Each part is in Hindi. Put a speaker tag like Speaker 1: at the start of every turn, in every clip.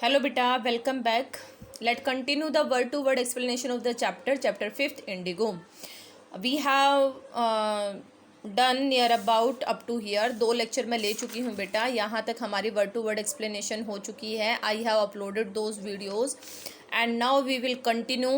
Speaker 1: Hello beta, welcome back. Let's continue the word to word explanation of the chapter 5th Indigo. We have done near about up to here. 2 lecture मैं ले चुकी हूँ बेटा. यहाँ तक हमारी वर्ड टू वर्ड एक्सप्लेनेशन हो चुकी है. I have uploaded those videos and now we will continue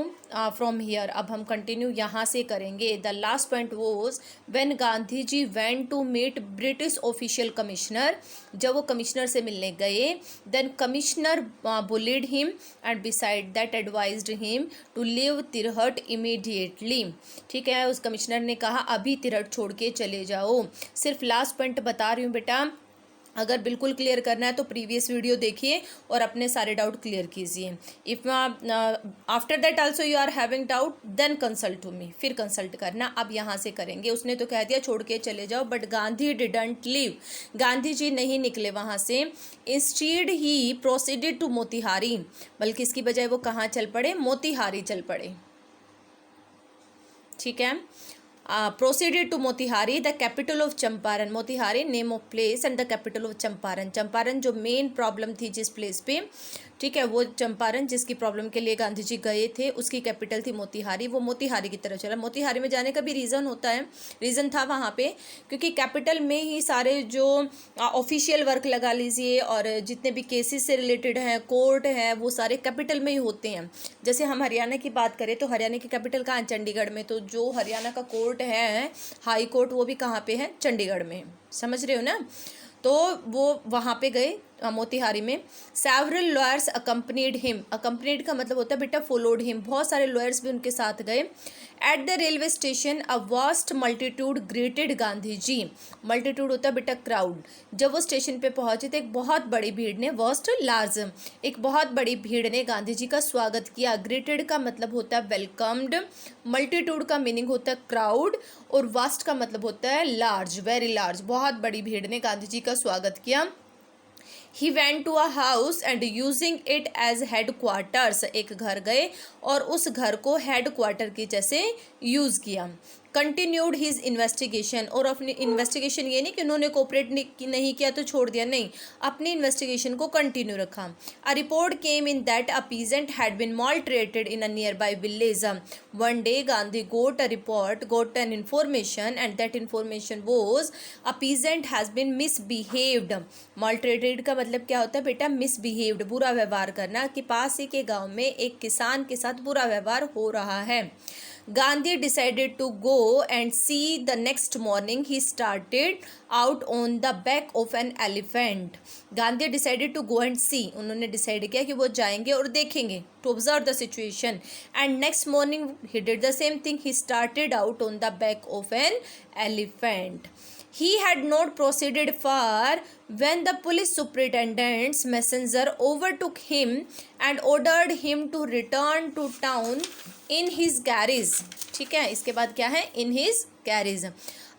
Speaker 1: from here. अब हम कंटिन्यू यहाँ से करेंगे. The last point was when Gandhi ji went to meet British official commissioner. जब वो कमिश्नर से मिलने गए, then commissioner bullied him and besides that advised him to leave Tirhut immediately. ठीक है, उस कमिश्नर ने कहा अभी तिरहट छोड़ के चले जाओ. सिर्फ लास्ट पॉइंट बता रही हूँ बेटा. अगर बिल्कुल क्लियर करना है तो प्रीवियस वीडियो देखिए और अपने सारे डाउट क्लियर कीजिए. If after that also you are having doubt then consult to me. फिर कंसल्ट करना. अब यहाँ से करेंगे. उसने तो कह दिया छोड़ के चले जाओ, but Gandhi didn't leave. Gandhi ji नहीं निकले वहाँ से. Instead he proceeded to Motihari. बल्कि इसकी बजाय वो कहाँ चल पड़े? मोतिहारी चल पड़े. ठीक है. Proceeded to Motihari, the capital of Champaran. Motihari name of place and the capital of Champaran. Champaran जो मेन प्रॉब्लम थी जिस प्लेस पे, ठीक है, वो चंपारण जिसकी प्रॉब्लम के लिए गांधी जी गए थे, उसकी कैपिटल थी मोतिहारी. वो मोतिहारी की तरफ चला. मोतिहारी में जाने का भी रीज़न होता है, रीज़न था वहाँ पे, क्योंकि कैपिटल में ही सारे जो ऑफिशियल वर्क लगा लीजिए और जितने भी केसेस से रिलेटेड हैं, कोर्ट है, वो सारे कैपिटल में ही होते हैं. जैसे हम हरियाणा की बात करें तो हरियाणा की कैपिटल कहाँ है? चंडीगढ़ में. तो जो हरियाणा का कोर्ट है, हाई कोर्ट, वो भी कहाँ पे है? चंडीगढ़ में. समझ रहे हो ना? तो वो वहाँ पे गए मोतिहारी में. Several lawyers accompanied him. Accompanied का मतलब होता है बेटा फॉलोड हिम. बहुत सारे लॉयर्स भी उनके साथ गए. At the railway station a vast multitude greeted Gandhi ji. Multitude होता है बेटा क्राउड. जब वो स्टेशन पे पहुंचे तो एक बहुत बड़ी भीड़ ने, वास्ट लार्ज, एक बहुत बड़ी भीड़ ने गांधी जी का स्वागत किया. ग्रेटेड का मतलब होता है वेलकम्ड. मल्टीट्यूड का मीनिंग होता है क्राउड और वास्ट का मतलब होता है लार्ज, वेरी लार्ज. बहुत बड़ी भीड़ ने गांधी जी का स्वागत किया. He went to a house and using it as headquarters. एक घर गए और उस घर को हेड क्वार्टर की जैसे यूज़ किया. Continued his investigation. और अपनी इन्वेस्टिगेशन ये नहीं कि उन्होंने कोऑपरेट नहीं किया तो छोड़ दिया, नहीं, अपनी इन्वेस्टिगेशन को कंटिन्यू रखा. A report came in that a peasant had been maltreated in a nearby village. One day Gandhi got a report, got an information, and that information was a peasant has been misbehaved. maltreated का मतलब क्या होता है बेटा? misbehaved, बुरा व्यवहार करना. कि पास ही के गांव में एक किसान के साथ बुरा व्यवहार हो रहा है. Gandhi decided to go and see. The next morning he started out on the back of an elephant. Gandhi decided to go and see. उन्होंने डिसाइड किया कि वो जाएंगे और देखेंगे, to observe the situation. And next morning he did the same thing. He started out on the back of an elephant. He had not proceeded far when the police superintendent's messenger overtook him and ordered him to return to town in his carriage. ठीक है, इसके बाद क्या है? in his carriage.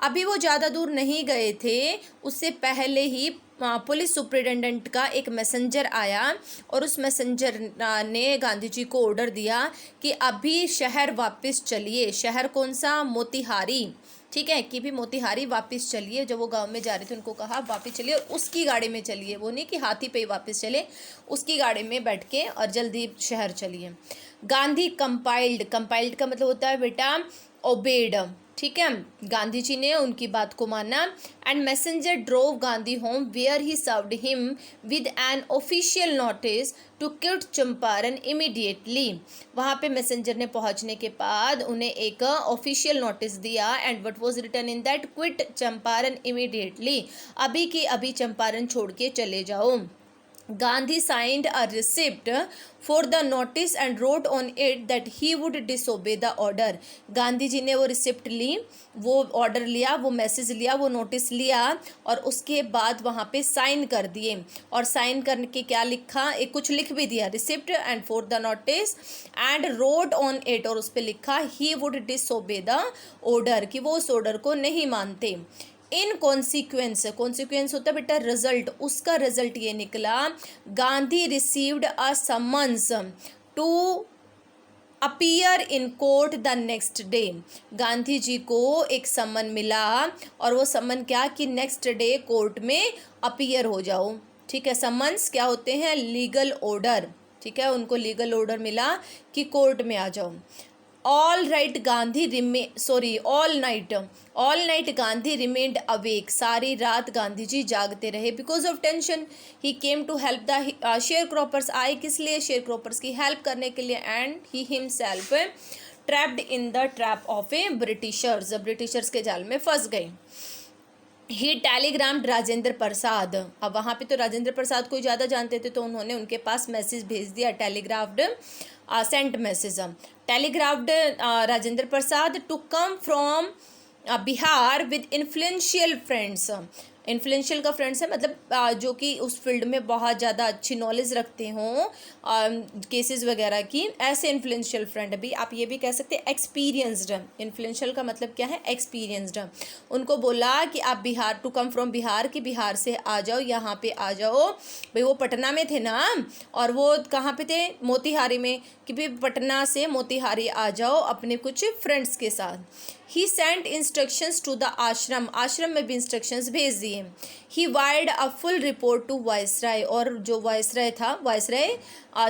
Speaker 1: अभी वो ज़्यादा दूर नहीं गए थे, उससे पहले ही पुलिस सुपरिटेंडेंट का एक मैसेंजर आया और उस मैसेंजर ने गांधी जी को ऑर्डर दिया कि अभी शहर वापस चलिए. शहर कौन सा? मोतिहारी. ठीक है, कि भी मोतिहारी वापस चलिए. जब वो गांव में जा रहे थे उनको कहा वापस चलिए, उसकी गाड़ी में चलिए. वो नहीं कि हाथी पे ही वापस चले, उसकी गाड़ी में बैठ के और जल्दी शहर चलिए. गांधी कंपाइल्ड. कंपाइल्ड का मतलब होता है बेटा ओबेड. ठीक है, गांधी जी ने उनकी बात को माना. And messenger drove Gandhi home where he served him with an official notice to quit Champaran immediately. वहाँ पे मैसेंजर ने पहुँचने के बाद उन्हें एक ऑफिशियल नोटिस दिया. And what was written in that? Quit Champaran immediately. अभी की अभी चंपारण छोड़ के चले जाओ. Gandhi signed a receipt for the notice and wrote on it that he would disobey the order. Gandhi ji ने वो रिसिप्ट ली, वो ऑर्डर लिया, वो मैसेज लिया, वो नोटिस लिया और उसके बाद वहाँ पे साइन कर दिए. और साइन करने के क्या लिखा? एक कुछ लिख भी दिया, receipt and for the notice and wrote on it, और उस पर लिखा he would disobey the order, कि वो उस ऑर्डर को नहीं मानते. In consequence. कॉन्सिक्वेंस होता है बेटा रिजल्ट. उसका रिजल्ट ये निकला, Gandhi received a summons to appear in court the next day. Gandhi ji को एक समन मिला और वो समन क्या? कि नेक्स्ट डे कोर्ट में अपीयर हो जाओ. ठीक है। समन्स क्या होते हैं? लीगल ऑर्डर, ठीक है, उनको लीगल ऑर्डर मिला कि कोर्ट में आ जाओ। All night Gandhi remained awake, सारी रात गांधी जी जागते रहे because of tension. He came to help the sharecroppers, आए किस लिए? शेयर क्रॉपर्स की हेल्प करने के लिए। And he himself trapped in the trap of A Britishers, Britishers के जाल में फंस गए। ही टेलीग्राम्ड राजेंद्र प्रसाद, अब वहाँ पे तो राजेंद्र प्रसाद को ज़्यादा जानते थे, तो उन्होंने उनके पास मैसेज भेज दिया, telegraphed sent message, telegraphed Rajendra Prasad to come from Bihar with influential friends. Influential का फ्रेंड्स है मतलब जो कि उस फील्ड में बहुत ज़्यादा अच्छी नॉलेज रखते हों केसेस वगैरह की, ऐसे इन्फ्लुएंशियल फ्रेंड भी आप ये भी कह सकते हैं एक्सपीरियंस्ड। इन्फ्लुएंशियल का मतलब क्या है? एक्सपीरियंस्ड। उनको बोला कि आप Bihar, to come from Bihar, कि बिहार से आ जाओ, यहाँ पे आ जाओ। भाई वो पटना में थे ना, और वो कहाँ पे थे? मोतिहारी में, कि भाई पटना से मोतिहारी आ जाओ अपने कुछ फ्रेंड्स के साथ। He sent instructions to the ashram, आश्रम में भी इंस्ट्रक्शंस भेज दिए। He wired a full report to viceroy, और जो वायसराय था, viceroy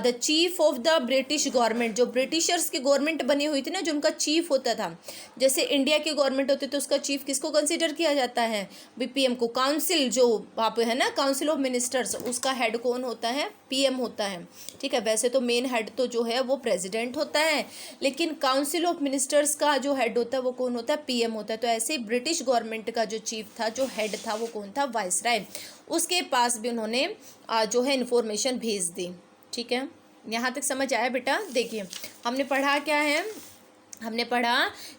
Speaker 1: the chief of the British government, जो ब्रिटिशर्स की गवर्नमेंट बनी हुई थी ना, जो उनका चीफ होता था, जैसे इंडिया की गवर्नमेंट होती तो उसका चीफ किसको कंसिडर किया जाता है? बीपीएम को। काउंसिल जो वहाँ पे है ना, काउंसिल ऑफ मिनिस्टर्स, उसका हेड कौन होता है? पीएम होता है, ठीक है। वैसे तो मेन हेड तो जो है वो प्रेसिडेंट होता है, लेकिन काउंसिल ऑफ मिनिस्टर्स का जो हेड होता है वो कौन होता है? पीएम होता है। तो ऐसे ही ब्रिटिश गवर्नमेंट का जो चीफ था, जो हेड था, वो कौन था? वायसराय। उसके पास भी उन्होंने जो है इन्फॉर्मेशन भेज दी, ठीक है। यहाँ तक समझ आया बेटा? देखिए हमने पढ़ा क्या है, हमने पढ़ा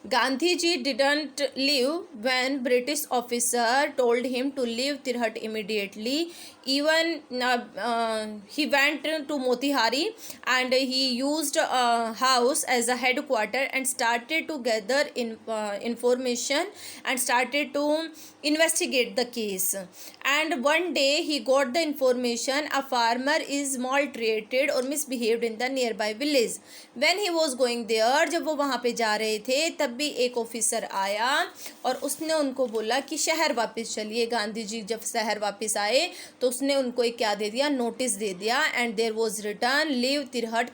Speaker 1: Gandhi ji didn't live when British officer told him to leave Tirhut immediately, even he went to Motihari and he used a house as a headquarter and started to gather information and started to investigate the case. And one day he got the information a farmer is maltreated or misbehaved in the nearby village. When he was going there, जब वो वहाँ पे जा रहे थे, तब भी एक ऑफिसर आया और उसने उनको बोला कि शहर वापस चलिए। गांधी जी जब शहर वापस आए तो उसने उनको एक क्या दे दिया? नोटिस दे दिया। And there was written leave Tirhut,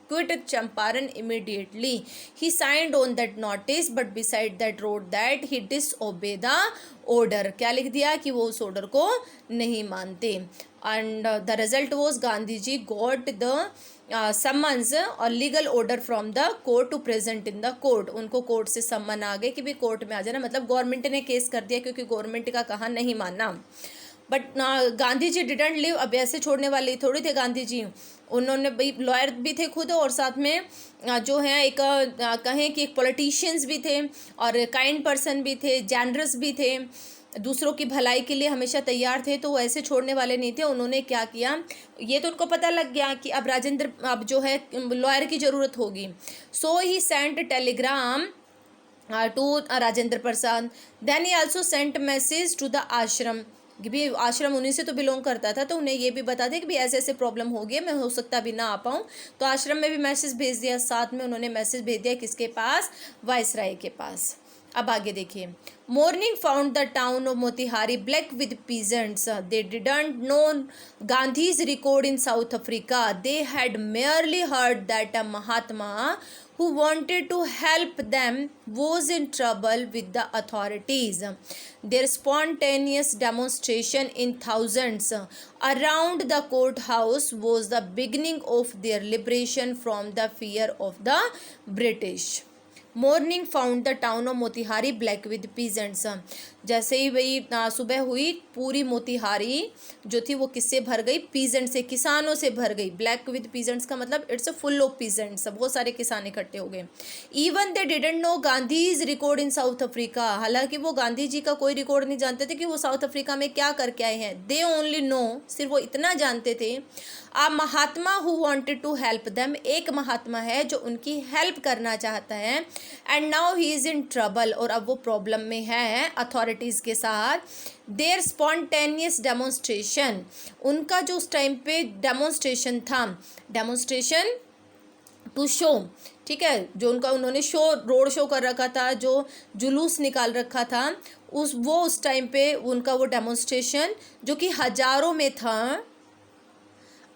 Speaker 1: quit Champaran immediately. He signed on that notice but beside that wrote that he disobey the order. क्या लिख दिया? कि वो उस ऑर्डर को नहीं मानते। And the result was Gandhi ji got the summons और legal order from the court to present in the court. उनको कोर्ट से सम्मन आ गए कि भाई कोर्ट में आ जाना, मतलब गवर्नमेंट ने केस कर दिया क्योंकि गवर्नमेंट का कहा नहीं मानना। But Gandhi ji didn't leave, अब ऐसे छोड़ने वाले थोड़ी थे गांधी जी। उन्होंने भाई लॉयर भी थे खुद और साथ में जो है एक कहें कि एक पॉलिटिशियंस भी थे और काइंड पर्सन भी थे, जेनरस भी थे, दूसरों की भलाई के लिए हमेशा तैयार थे। तो वो ऐसे छोड़ने वाले नहीं थे। उन्होंने क्या किया, ये तो उनको पता लग गया कि अब जो है लॉयर की ज़रूरत होगी। So he sent telegram to Rajendra Prasad. Then he also sent message to the ashram, कि भी आश्रम उन्हीं से तो बिलोंग करता था, तो उन्हें ये भी बता दें कि भी ऐसे ऐसे प्रॉब्लम हो गई, मैं हो सकता भी ना आ पाऊँ। तो आश्रम में भी मैसेज भेज दिया, साथ में उन्होंने मैसेज भेज दिया किसके पास? वायसराय के पास। अब आगे देखिए, morning found the town of Motihari black with peasants. They didn't know Gandhi's record in south Africa, they had merely heard that a Mahatma who wanted to help them was in trouble with the authorities. Their spontaneous demonstration in thousands around the courthouse was the beginning of their liberation from the fear of the British. Morning found the town of Motihari black with peasants. जैसे ही वही सुबह हुई, पूरी मोतिहारी जो थी वो किससे भर गई? पीजेंट से, किसानों से भर गई। ब्लैक विद पीजेंट्स का मतलब इट्स फुल ऑफ पीजेंट्स, बहुत सारे किसान इकट्ठे हो गए। Even they didn't know Gandhi's record in south Africa, हालांकि वो गांधी जी का कोई रिकॉर्ड नहीं जानते थे कि वो साउथ अफ्रीका में क्या करके आए हैं। दे ओनली नो, सिर्फ वो इतना जानते थे, a Mahatma who wanted to help them, एक महात्मा है जो उनकी हेल्प करना चाहता है। And now he is in trouble, और अब वो प्रॉब्लम में है अथॉरिटीज़ के साथ। देयर स्पॉन्टेनियस डेमोन्स्ट्रेशन, उनका जो उस टाइम पे डेमोन्स्ट्रेशन था, डेमोन्स्ट्रेशन टू शो, ठीक है, जो उनका उन्होंने रोड शो कर रखा था, जो जुलूस निकाल रखा था, उस टाइम पे उनका वो डेमोन्स्ट्रेशन जो कि हज़ारों में था,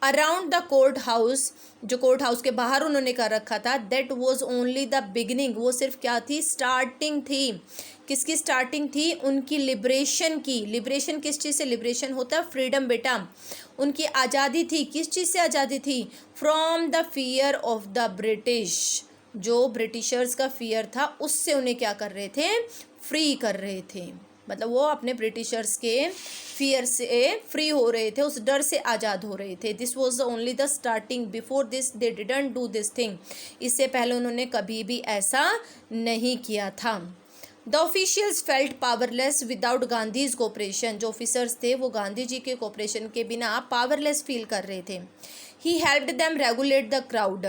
Speaker 1: अराउंड द कोर्ट हाउस, जो कोर्ट हाउस के बाहर उन्होंने कर रखा था, that was only the beginning, वो सिर्फ क्या थी, स्टार्टिंग थी। किसकी स्टार्टिंग थी? उनकी लिबरेशन की। लिबरेशन किस चीज़ से लिबरेशन होता है? फ्रीडम बेटा। उनकी आज़ादी थी, किस चीज़ से आज़ादी थी? From the fear of the British, जो ब्रिटिशर्स का फियर था उससे उन्हें क्या कर रहे थे? फ्री कर रहे थे। मतलब वो अपने ब्रिटिशर्स के फियर से फ्री हो रहे थे, उस डर से आज़ाद हो रहे थे। This was the only the starting, before this they didn't do this thing. इससे पहले उन्होंने कभी भी ऐसा नहीं किया था। The officials felt powerless without Gandhi's cooperation, जो ऑफिसर्स थे वो गांधी जी के कोऑपरेशन के बिना पावरलेस फील कर रहे थे। He helped them regulate the crowd,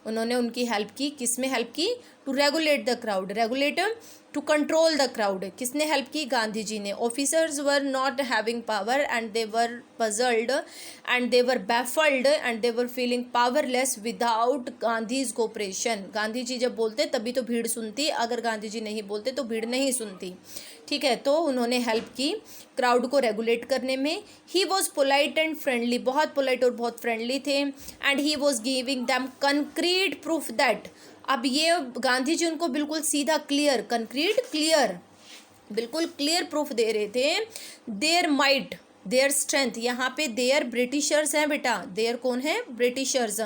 Speaker 1: उन्होंने उनकी हेल्प की। किस में हेल्प की? To regulate the crowd, regulate to control the crowd. किसने हेल्प की? गांधी जी ने। Officers were not having power and they were puzzled and they were baffled and they were feeling powerless without Gandhi's cooperation. Gandhi ji जब बोलते तभी तो भीड़ सुनती, अगर गांधी जी नहीं बोलते तो भीड़ नहीं सुनती, ठीक है। तो उन्होंने हेल्प की क्राउड को रेगुलेट करने में। He was polite and friendly, बहुत पोलाइट और बहुत फ्रेंडली थे। And he was giving them concrete proof that, अब ये गांधी जी उनको बिल्कुल सीधा, क्लियर, कंक्रीट, क्लियर, बिल्कुल क्लियर प्रूफ दे रहे थे। देयर माइट, देयर स्ट्रेंथ, यहाँ पे देयर ब्रिटिशर्स हैं बेटा। देयर कौन है? ब्रिटिशर्स।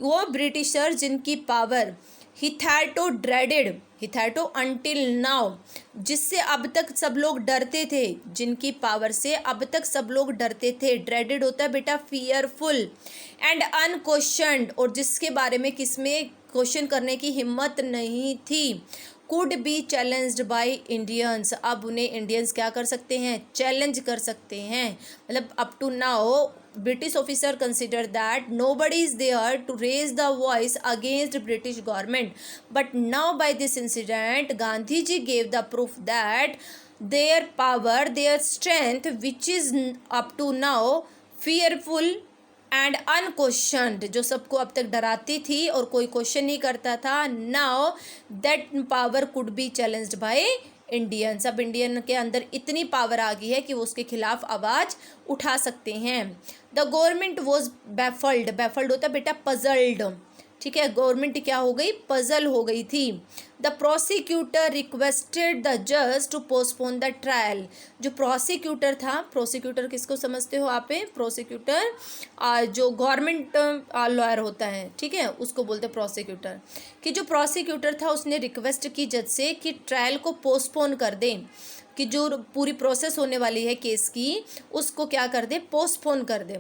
Speaker 1: वो ब्रिटिशर्स जिनकी पावर, हिथैटो ड्रेडेड, हिथैटो अंटिल नाउ, जिससे अब तक सब लोग डरते थे, जिनकी पावर से अब तक सब लोग डरते थे। ड्रेडेड होता है बेटा फियरफुल, एंड अनक्वेश्चनड, और जिसके बारे में किसमें क्वेश्चन करने की हिम्मत नहीं थी। Could be challenged by Indians, अब उन्हें इंडियंस क्या कर सकते हैं? चैलेंज कर सकते हैं। मतलब up to now British officer consider that nobody is there to raise the voice against British government, but now by this incident Gandhi ji gave the proof that their power, their strength, which is up to now fearful and unquestioned, जो सबको अब तक डराती थी और कोई क्वेश्चन नहीं करता था, now that power could be challenged by Indians. अब इंडियन के अंदर इतनी पावर आ गई है कि वो उसके खिलाफ आवाज़ उठा सकते हैं। The government was baffled, baffled होता है बेटा पजल्ड, ठीक है। गवर्नमेंट क्या हो गई? पजल हो गई थी। द प्रोसिक्यूटर रिक्वेस्टेड द जज टू पोस्टपोन द ट्रायल, जो प्रोसिक्यूटर था, प्रोसिक्यूटर किसको समझते हो आप? प्रोसिक्यूटर जो गवर्नमेंट लॉयर होता है, ठीक है, उसको बोलते हैं प्रोसिक्यूटर। कि जो प्रोसिक्यूटर था उसने रिक्वेस्ट की जज से कि ट्रायल को पोस्टपोन कर दें, कि जो पूरी प्रोसेस होने वाली है केस की उसको क्या कर दें? पोस्टपोन कर दें।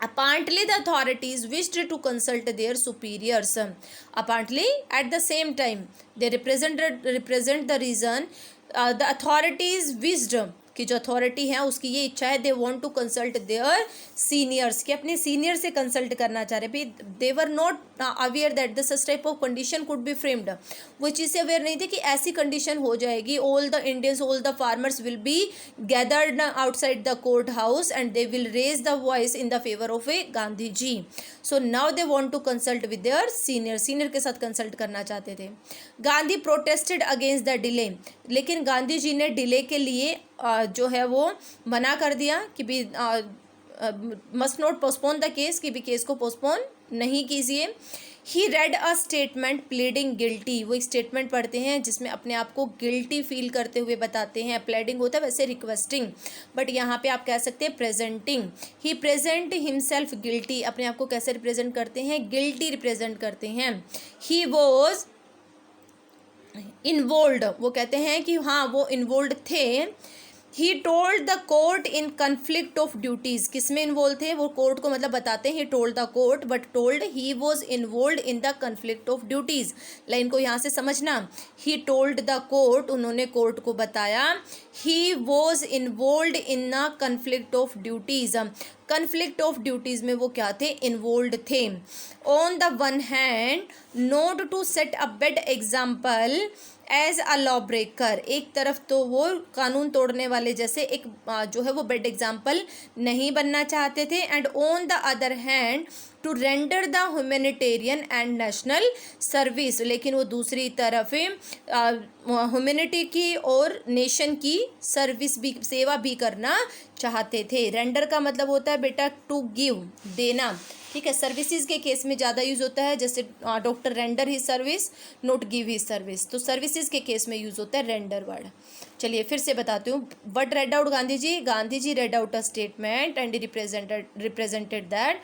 Speaker 1: Apparently, the authorities wished to consult their superiors. Apparently, at the same time, they represent the reason. The authorities wished, कि जो अथॉरिटी है उसकी ये इच्छा है, they want to consult their seniors, कि अपने सीनियर से कंसल्ट करना चाह रहे। भी they were not aware that the such type of condition could be framed, वो चीज़ से अवेयर नहीं थे कि ऐसी कंडीशन हो जाएगी। All the Indians, all the farmers will be gathered outside the court house and they will raise the voice in the favour of a Gandhi ji. So now they want to consult with their senior, senior के साथ कंसल्ट करना चाहते थे। Gandhi protested against the delay, लेकिन गांधी जी ने डिले के लिए जो है वो मना कर दिया कि भी must not postpone the case, कि भी केस को पोस्टपोन नहीं कीजिए। He read a statement pleading guilty, वो एक स्टेटमेंट पढ़ते हैं जिसमें अपने आप को गिल्टी फील करते हुए बताते हैं। प्लेडिंग होता है वैसे रिक्वेस्टिंग, बट यहाँ पे आप कह सकते हैं प्रेजेंटिंग। ही प्रेजेंट हिमसेल्फ गिल्टी, अपने आप को कैसे रिप्रेजेंट करते हैं? गिल्टी रिप्रेजेंट करते हैं। ही वॉज इन्वॉल्व्ड, वो कहते हैं कि हाँ वो इन्वॉल्व थे। ही told the court in conflict of duties, किस में इन्वॉल्व थे? वो कोर्ट को मतलब बताते हैं he told the court, but told he was involve in the conflict of duties. Line को यहाँ से समझना, ही टोल्ड द कोर्ट, उन्होंने कोर्ट को बताया। He was involve in the conflict of duties, conflict of duties में वो क्या थे? इन्वॉल्व थे। On the one hand not to set a bad example as a law breaker, एक तरफ तो वो कानून तोड़ने वाले जैसे एक जो है वो बेड एग्जाम्पल नहीं बनना चाहते थे, and on the other hand to render the humanitarian and national service, लेकिन वो दूसरी तरफ ह्यूमैनिटी की और नेशन की सर्विस भी, सेवा भी करना चाहते थे। रेंडर का मतलब होता है बेटा टू गिव, देना, ठीक है। सर्विसेज के केस में ज़्यादा यूज़ होता है, जैसे doctor render the service, not give the service, तो सर्विसेज के केस में यूज़ होता है रेंडर वर्ड। चलिए फिर से बताती हूँ, what read out Gandhi ji read out a statement and represented that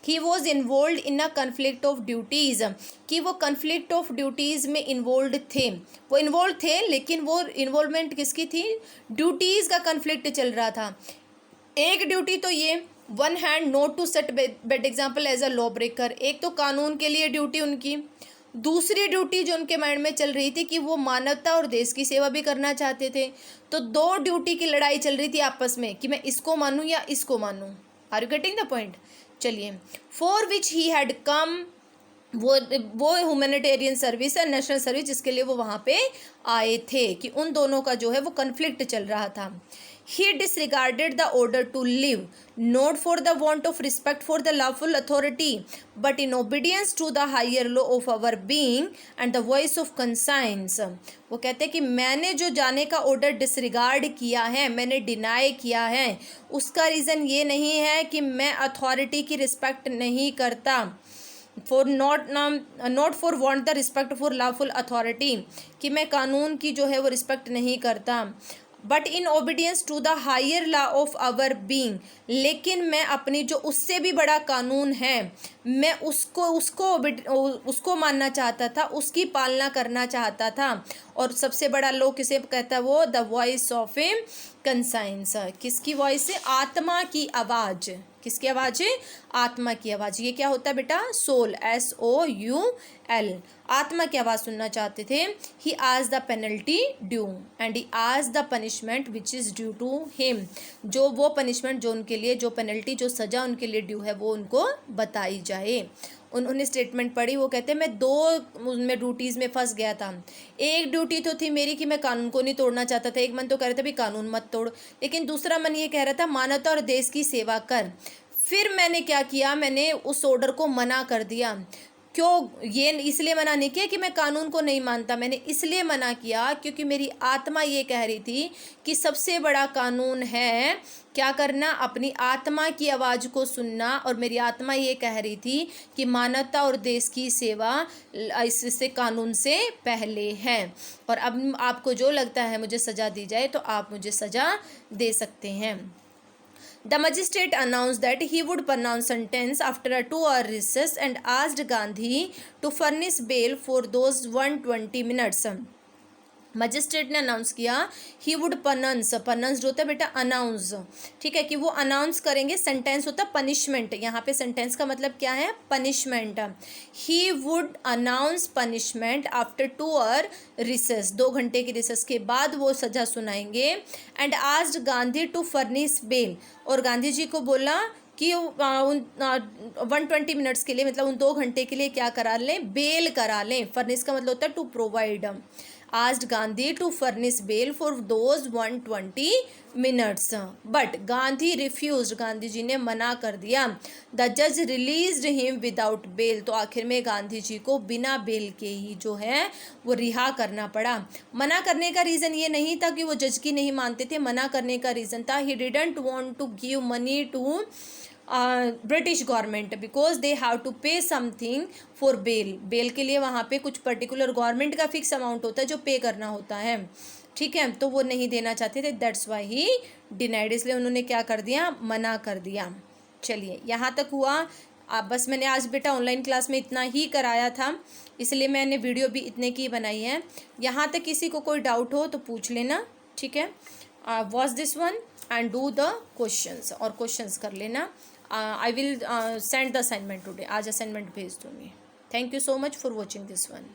Speaker 1: he was involve in a conflict of duties, कि वो कन्फ्लिक्ट ऑफ ड्यूटीज़ में इन्वॉल्व थे, वो इन्वॉल्व थे, लेकिन वो इन्वॉल्वमेंट किसकी थी, ड्यूटीज़ का कन्फ्लिक्ट चल रहा था। एक ड्यूटी तो ये one hand not to set bad example as a law breaker, एक तो कानून के लिए ड्यूटी उनकी, दूसरी ड्यूटी जो उनके माइंड में चल रही थी कि वो मानवता और देश की सेवा भी करना चाहते थे। तो दो ड्यूटी की लड़ाई चल रही थी आपस में कि मैं इसको मानूं या इसको मानूं। Are you getting the point? चलिए, for which he had come, वो ह्यूमैनिटेरियन सर्विस है, नेशनल सर्विस, जिसके लिए वो वहाँ पे आए थे, कि उन दोनों का जो है वो कन्फ्लिक्ट चल रहा था। He disregarded the order to live, not for the want of respect for the lawful authority, but in obedience to the higher law of our being and the voice of conscience. वो कहते हैं कि मैंने जो जाने का ऑर्डर डिसरिगार्ड किया है, मैंने डिनाई किया है, उसका रीज़न ये नहीं है कि मैं अथॉरिटी की रिस्पेक्ट नहीं करता, for not for want the respect for lawful authority, कि मैं कानून की जो है वो रिस्पेक्ट नहीं करता, but in obedience to the higher law of our being, लेकिन मैं अपनी जो उससे भी बड़ा कानून है, मैं उसको मानना चाहता था, उसकी पालना करना चाहता था। और सबसे बड़ा लॉ किसे कहता है वो, the voice of A conscience, किसकी वॉइस है, आत्मा की आवाज़, किसकी आवाज़ है, आत्मा की आवाज़। ये क्या होता है बेटा, सोल, SOUL, आत्मा की आवाज़ सुनना चाहते थे। He has the penalty due and he has the punishment which is due to him, जो वो पनिशमेंट जो उनके लिए, जो पेनल्टी, जो सज़ा उनके लिए ड्यू है वो उनको बताई जाए। उन्होंने स्टेटमेंट पढ़ी, वो कहते हैं मैं दो उनमें ड्यूटीज़ में फंस गया था। एक ड्यूटी तो थी मेरी कि मैं कानून को नहीं तोड़ना चाहता था, एक मन तो कह रहा था भी कानून मत तोड़, लेकिन दूसरा मन ये कह रहा था मानवता और देश की सेवा कर। फिर मैंने क्या किया, मैंने उस ऑर्डर को मना कर दिया। क्यों, ये इसलिए मना नहीं किया कि मैं कानून को नहीं मानता, मैंने इसलिए मना किया क्योंकि मेरी आत्मा ये कह रही थी कि सबसे बड़ा कानून है क्या करना, अपनी आत्मा की आवाज़ को सुनना, और मेरी आत्मा ये कह रही थी कि मानवता और देश की सेवा इससे कानून से पहले है, और अब आपको जो लगता है मुझे सज़ा दी जाए तो आप मुझे सज़ा दे सकते हैं। The magistrate announced that he would pronounce sentence after a 2-hour recess and asked Gandhi to furnish bail for those 120 minutes. Magistrate ने अनाउंस किया ही वुड पनंस, पनंस जो होता है बेटा अनाउंस, ठीक है, कि वो अनाउंस करेंगे। सेंटेंस होता है पनिशमेंट, यहाँ पे सेंटेंस का मतलब क्या है, punishment. He would announce punishment after 2 hour recess, 2 घंटे की रिसेस के बाद वो सजा सुनाएंगे। And asked Gandhi to furnish bail, और गांधी जी को बोला कि उन 120 मिनट्स के लिए, मतलब उन 2 घंटे के लिए क्या करा लें, बेल करा लें। फर्निश का मतलब होता है to provide. asked Gandhi to furnish bail for those 120 minutes, but Gandhi refused, Gandhi ji ने मना कर दिया। The judge released him without bail, तो आखिर में गांधी जी को बिना बेल के ही जो है वो रिहा करना पड़ा। मना करने का रीज़न ये नहीं था कि वो जज की नहीं मानते थे, मना करने का रीज़न था he didn't want to give money to British government because they have to pay something for bail, bail के लिए वहाँ पे कुछ पर्टिकुलर गवर्नमेंट का फिक्स अमाउंट होता है जो पे करना होता है, ठीक है, तो वो नहीं देना चाहते थे, दैट्स वाई ही डिनाइड, इसलिए उन्होंने क्या कर दिया, मना कर दिया। चलिए यहाँ तक हुआ। अब बस मैंने आज बेटा ऑनलाइन क्लास में इतना ही कराया था, इसलिए मैंने वीडियो भी इतने की बनाई है। यहाँ तक किसी को कोई डाउट हो तो पूछ लेना, ठीक है। Watch this one and do the questions, और क्वेश्चंस कर लेना। I will send the assignment today, आज असाइनमेंट भेज दूँगी। Thank you so much for watching this one.